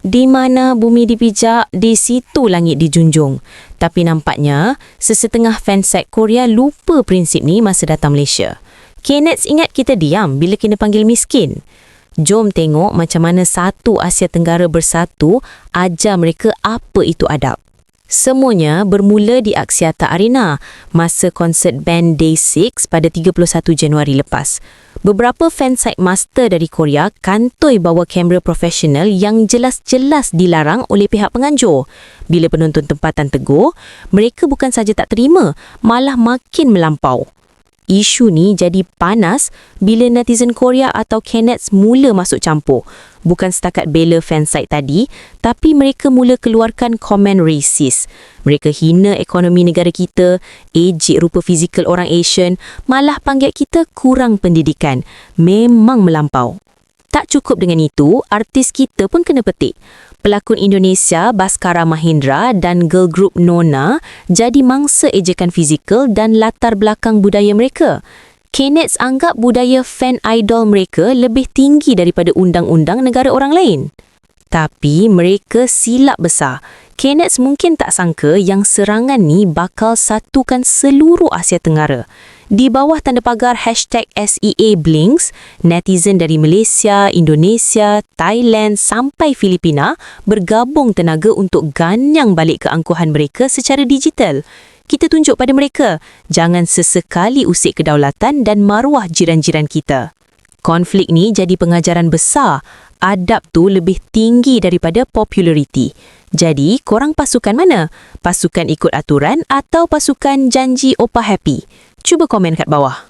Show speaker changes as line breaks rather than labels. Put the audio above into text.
Di mana bumi dipijak, di situ langit dijunjung. Tapi nampaknya, sesetengah fansite Korea lupa prinsip ni masa datang Malaysia. Kenneth ingat kita diam bila kena panggil miskin. Jom tengok macam mana satu Asia Tenggara bersatu ajar mereka apa itu adab. Semuanya bermula di Axiata Arena masa konsert band Day 6 pada 31 Januari lepas. Beberapa fansite master dari Korea kantoi bawa kamera profesional yang jelas-jelas dilarang oleh pihak penganjur. Bila penonton tempatan tegur, mereka bukan saja tak terima, malah makin melampau. Isu ni jadi panas bila netizen Korea atau Kenneth mula masuk campur. Bukan setakat bela fansite tadi, tapi mereka mula keluarkan komen racist. Mereka hina ekonomi negara kita, ejek rupa fizikal orang Asian, malah panggil kita kurang pendidikan. Memang melampau. Tak cukup dengan itu, artis kita pun kena petik. Pelakon Indonesia Baskara Mahindra dan girl group Nona jadi mangsa ejekan fizikal dan latar belakang budaya mereka. Kenneth anggap budaya fan idol mereka lebih tinggi daripada undang-undang negara orang lain. Tapi mereka silap besar. Kenneth mungkin tak sangka yang serangan ni bakal satukan seluruh Asia Tenggara. Di bawah tanda pagar #SEABlinks, netizen dari Malaysia, Indonesia, Thailand sampai Filipina bergabung tenaga untuk ganyang balik keangkuhan mereka secara digital. Kita tunjuk pada mereka, jangan sesekali usik kedaulatan dan maruah jiran-jiran kita. Konflik ni jadi pengajaran besar. Adab tu lebih tinggi daripada populariti. Jadi, korang pasukan mana? Pasukan ikut aturan atau pasukan janji Opa Happy? Cuba komen kat bawah.